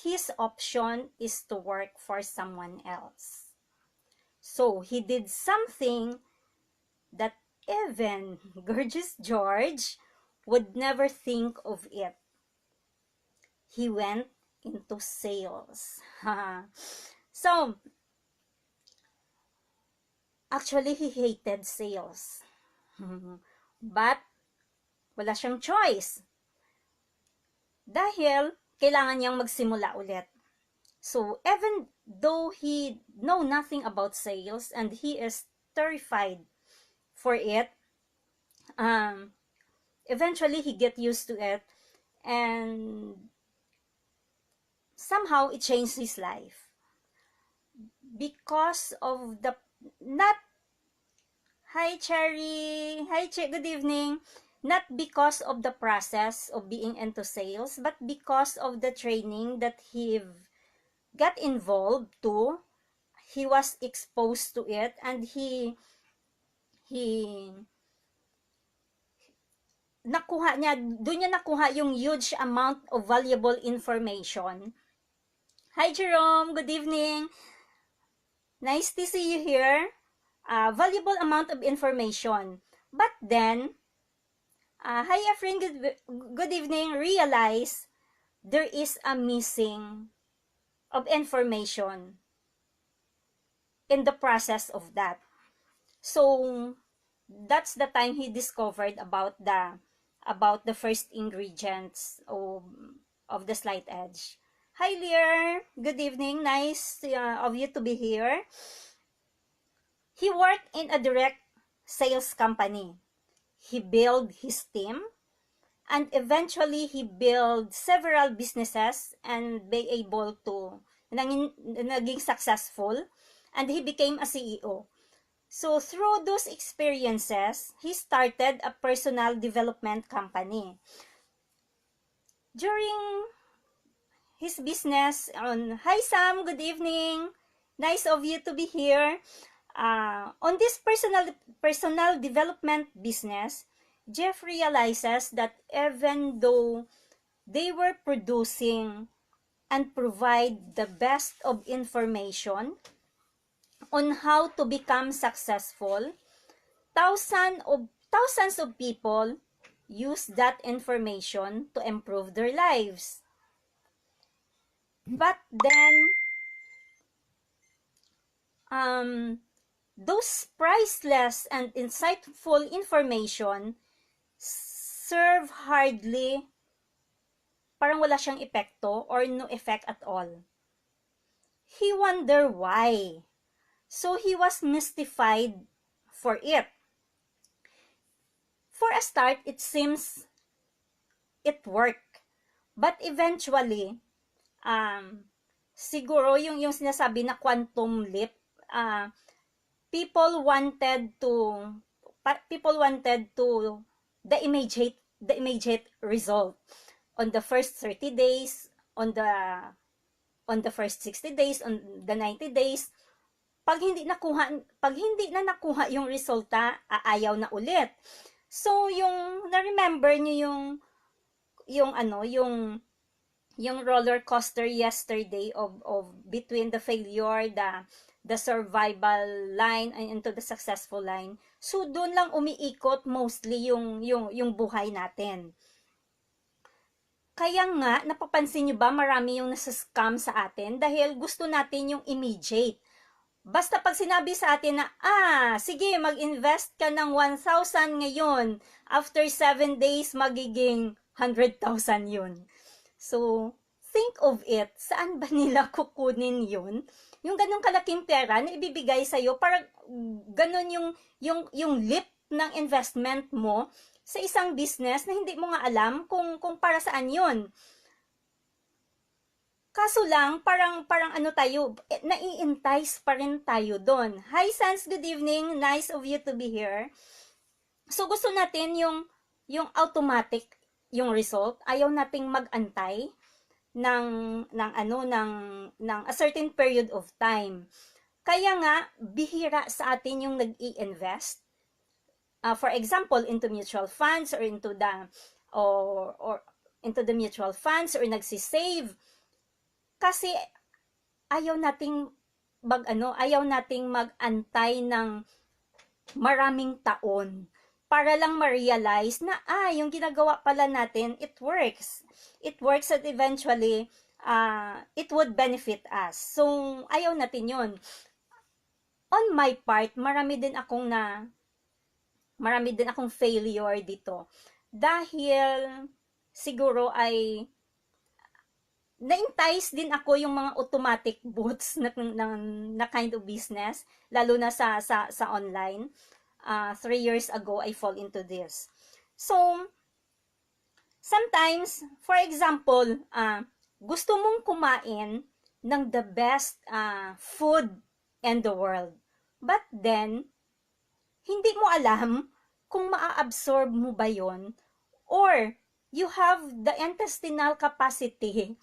his option is to work for someone else. So he did something that even Gorgeous George would never think of it. He went into sales. So, actually, he hated sales. But, wala siyang choice. Dahil, kailangan niyang magsimula ulit. So, even though he know nothing about sales and he is terrified for it, eventually he get used to it, and somehow it changed his life. Because of the, not, hi Cherry, good evening, not because of the process of being into sales, but because of the training that he got involved to. He was exposed to it, and he nakuha niya, doon niya nakuha yung huge amount of valuable information. Hi Jerome, good evening. Nice to see you here. Valuable amount of information. But then, hi Efren, good evening. Realize there is a missing of information in the process of that. So, that's the time he discovered about the first ingredients of the Slight Edge. Hi Lear, good evening. Nice of you to be here. He worked in a direct sales company. He built his team, and eventually he built several businesses and be able to naging successful, and he became a CEO. So through those experiences, he started a personal development company. During his business hi Sam, good evening. Nice of you to be here. On this personal development business, Jeff realizes that even though they were producing and provide the best of information on how to become successful, thousands of people use that information to improve their lives. But then, those priceless and insightful information serve hardly, parang wala siyang epekto or no effect at all. He wondered why. So he was mystified for it. For a start, it seems it worked. But eventually, siguro yung sinasabi na quantum leap, people wanted to the immediate result on the first 30 days, on the first 60 days, on the 90 days. Pag hindi na nakuha yung resulta, aayaw na ulit. So yung na-remember niyo yung roller coaster yesterday of between the failure, the survival line and into the successful line. So doon lang umiikot mostly yung buhay natin. Kaya nga, napapansin nyo ba marami yung nasa-scam sa atin dahil gusto natin yung immediate. Basta pag sinabi sa atin na, sige, mag-invest ka ng 1,000 ngayon. After 7 days, magiging 100,000 yun. So, think of it. Saan ba nila kukunin yun? Yung ganong kalaking pera na ibibigay sa'yo, para ganon yung leap ng investment mo sa isang business na hindi mo nga alam kung para saan yun. Kaso lang, parang ano tayo, nai-entice pa rin tayo doon. Hi Sans, good evening. Nice of you to be here. So gusto natin yung automatic yung result. Ayaw nating mag-antay ng a certain period of time. Kaya nga, bihira sa atin yung nag-i-invest. For example, into mutual funds or into into the mutual funds or nagsisave. Kasi ayaw nating mag-antay ng maraming taon para lang ma-realize na yung ginagawa pala natin, it works. It works at eventually it would benefit us. So ayaw natin 'yon. On my part, marami din akong failure dito. Dahil siguro ay na-entice din ako yung mga automatic boots na kind of business, lalo na sa online. 3 years ago, I fall into this. So, sometimes, for example, gusto mong kumain ng the best food in the world. But then, hindi mo alam kung maa-absorb mo ba yon, or you have the intestinal capacity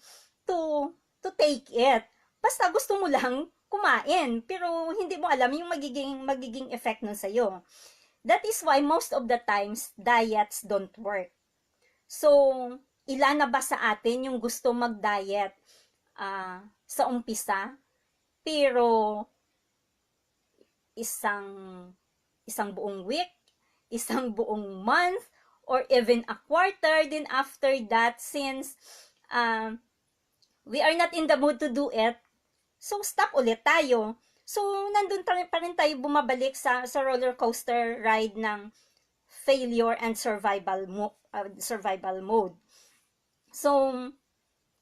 to take it. Basta gusto mo lang kumain, pero hindi mo alam yung magiging effect nun sa'yo. That is why most of the times, diets don't work. So, ilan na ba sa atin yung gusto mag-diet sa umpisa, pero isang buong week, isang buong month, or even a quarter din after that, since we are not in the mood to do it, so stop ulit tayo. So, nandun pa rin tayo bumabalik sa roller coaster ride ng failure and survival mode. So,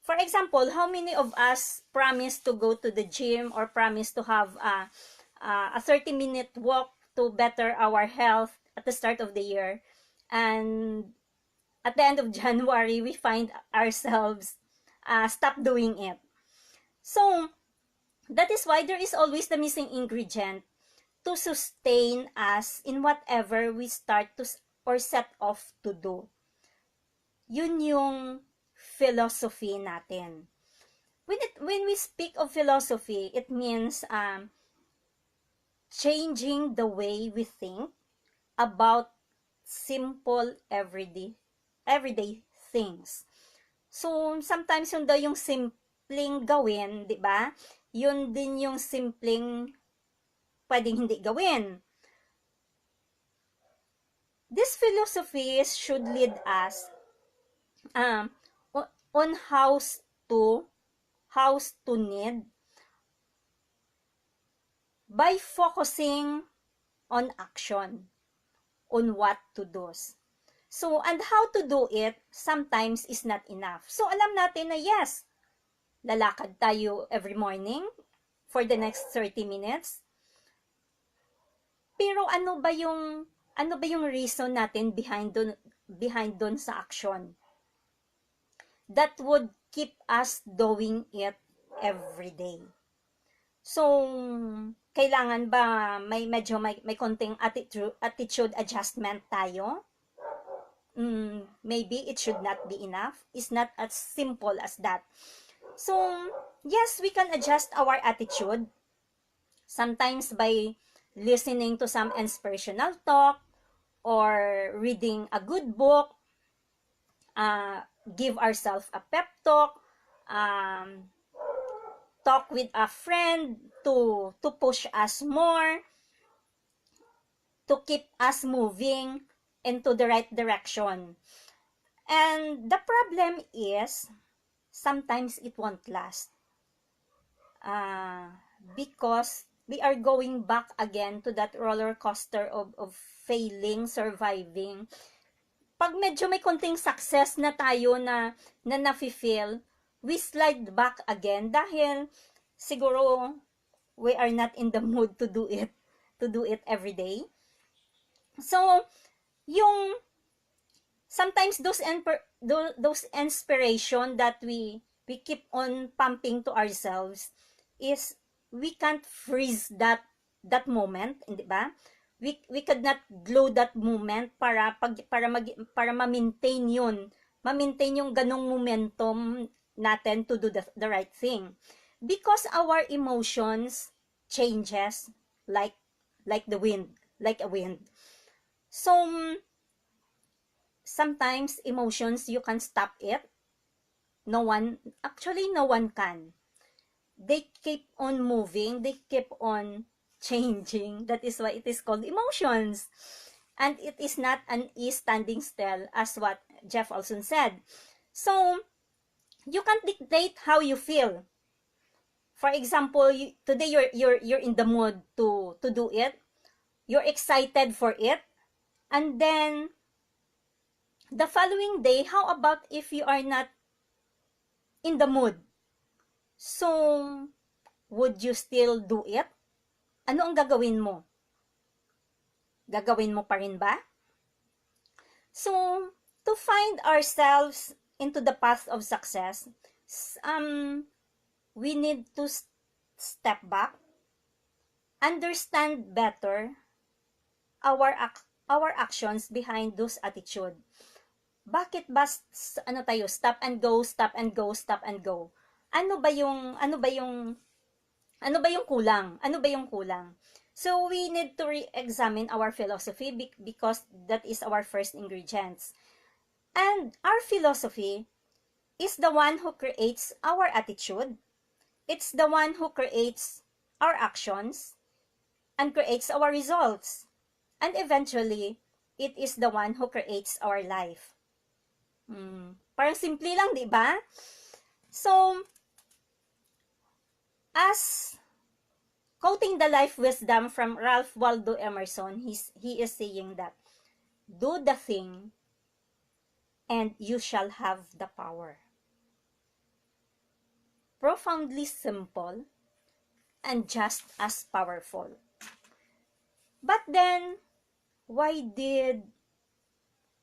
for example, how many of us promise to go to the gym or promise to have a 30-minute walk to better our health at the start of the year, and at the end of January, we find ourselves stop doing it. So, that is why there is always the missing ingredient to sustain us in whatever we start to or set off to do. Yun yung philosophy natin. When we speak of philosophy, it means changing the way we think about simple everyday things. So, sometimes yun daw yung simpleng gawin, di ba? Yun din yung simpleng pwedeng hindi gawin. These philosophies should lead us on how to need by focusing on action, on what to do. So, and how to do it sometimes is not enough. So, alam natin na yes, lalakad tayo every morning for the next 30 minutes. Pero ano ba yung reason natin behind dun sa action that would keep us doing it every day? So, kailangan ba may konting attitude adjustment tayo? Maybe it should not be enough. It's not as simple as that. So, yes, we can adjust our attitude. Sometimes by listening to some inspirational talk or reading a good book, give ourselves a pep talk, talk with a friend to push us more, to keep us moving into the right direction. And the problem is, sometimes it won't last. Because we are going back again to that roller coaster of failing, surviving. Pag medyo may konting success na tayo na nafe-feel, we slide back again dahil siguro we are not in the mood to do it every day. So, yung sometimes those inspiration that we keep on pumping to ourselves is we can't freeze that moment, hindi ba? We could not glow that moment para ma-maintain yung ganong momentum natin to do the right thing, because our emotions changes like a wind. So sometimes emotions, you can stop it, No one, actually no one can. They keep on moving, they keep on changing. That is why it is called emotions. And it is not an standing still, as what Jeff Olson said. So, you can't dictate how you feel. For example, today you're in the mood to do it. You're excited for it. And then, the following day, how about if you are not in the mood? So, would you still do it? Ano ang gagawin mo? Gagawin mo pa rin ba? So, to find ourselves into the path of success, we need to step back, understand better our actions behind those attitude. Bakit ba tayo stop and go, stop and go, stop and go? Ano ba yung kulang? Ano ba yung kulang? So, we need to re-examine our philosophy because that is our first ingredients. And our philosophy is the one who creates our attitude. It's the one who creates our actions and creates our results. And eventually, it is the one who creates our life. Parang simple lang, di ba? So, as quoting the life wisdom from Ralph Waldo Emerson, he is saying that, do the thing and you shall have the power. Profoundly simple and just as powerful. But then, why did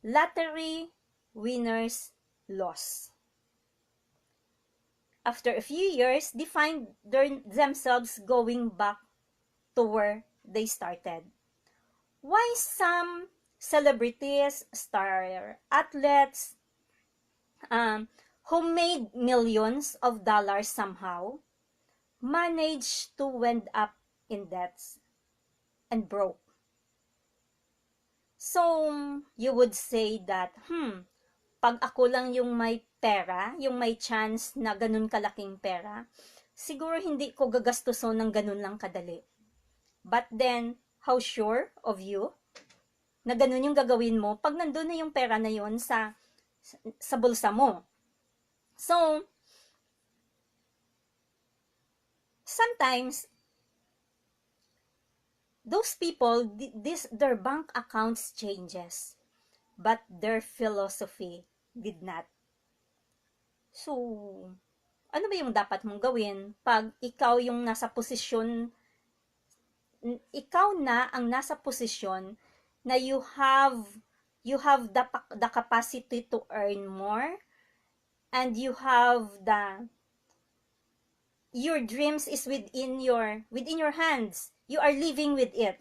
lottery winners lose? After a few years, they find themselves going back to where they started. Why some celebrities, star athletes, who made millions of dollars somehow, managed to end up in debts and broke? So, you would say that, pag ako lang yung may pera, yung may chance na ganun kalaking pera, siguro hindi ko gagastuson ng ganun lang kadali. But then, how sure of you na ganun yung gagawin mo pag nandun na yung pera na yun sa bulsa mo? So, sometimes, those people, their bank accounts changes, but their philosophy did not. So, ano ba yung dapat mong gawin pag ikaw yung nasa posisyon, ikaw na ang nasa posisyon na you have the capacity to earn more, and you have your dreams is within your hands. You are living with it.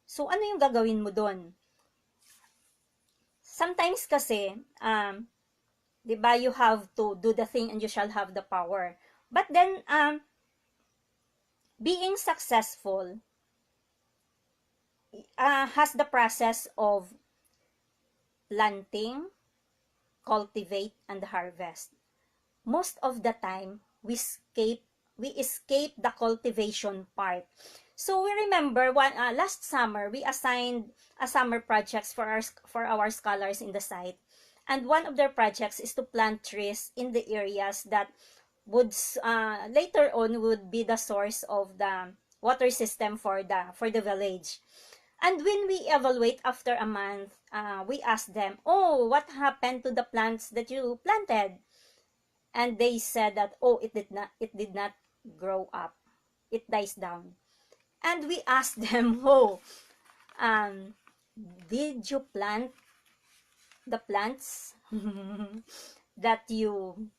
So, ano yung gagawin mo doon? Sometimes kasi, diba, you have to do the thing and you shall have the power. But then, being successful has the process of planting, cultivate, and harvest. Most of the time, we escape the cultivation part. So we remember last summer we assigned a summer projects for our scholars in the site, and one of their projects is to plant trees in the areas that would later on would be the source of the water system for the village. And when we evaluate after a month, we ask them, oh, what happened to the plants that you planted? And they said that, oh, it did not grow up. It dies down. And we asked them, oh, did you plant the plants that you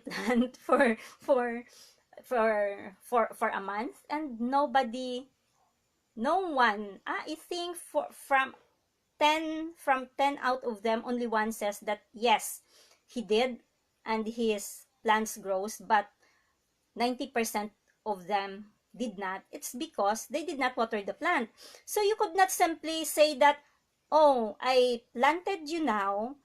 plant for a month? And no one, I think from 10 out of them, only one says that yes, he did, and his plants grows, but 90% of them did not. It's because they did not water the plant. So you could not simply say that, oh, I planted you now,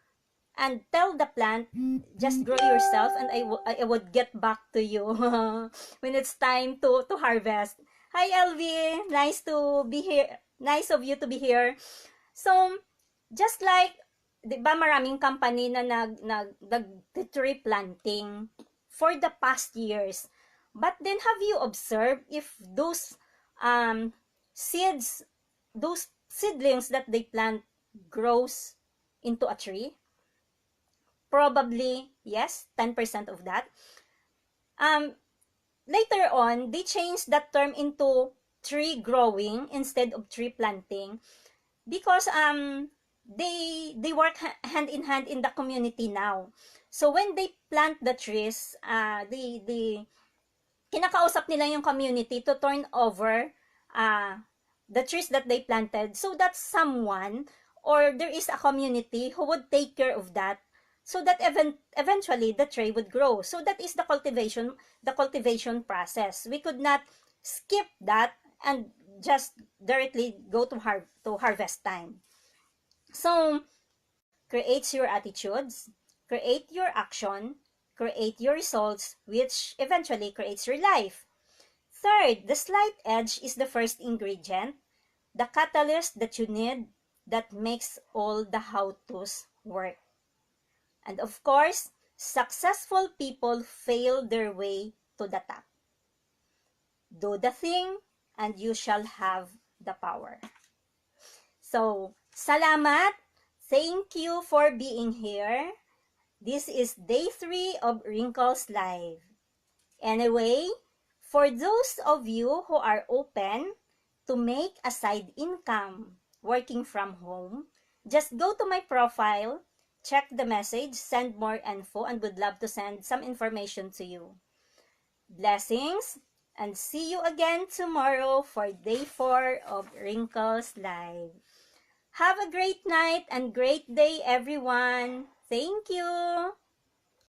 and tell the plant, just grow yourself, and I would get back to you when it's time to harvest. Hi, LV. Nice to be here. Nice of you to be here. So, just like, di ba maraming company na nag-tree planting for the past years. But then, have you observed if those seeds, those seedlings that they plant grows into a tree? Probably, yes, 10% of that. Later on, they changed that term into tree growing instead of tree planting because they work hand in hand in the community now. So when they plant the trees, the kinakausap nila yung community to turn over the trees that they planted, so that someone or there is a community who would take care of that, so that eventually the tree would grow. So that is the cultivation process. We could not skip that and just directly go to harvest time. So create your attitudes, create your action, create your results, which eventually creates your life. Third, the slight edge is the first ingredient, the catalyst that you need that makes all the how-tos work. And of course, successful people fail their way to the top. Do the thing and you shall have the power. So, salamat. Thank you for being here. This is day 3 of Wrinkles Live. Anyway, for those of you who are open to make a side income working from home, just go to my profile, check the message, send more info, and would love to send some information to you. Blessings, and see you again tomorrow for day 4 of Wrinkles Live. Have a great night and great day, everyone. Thank you.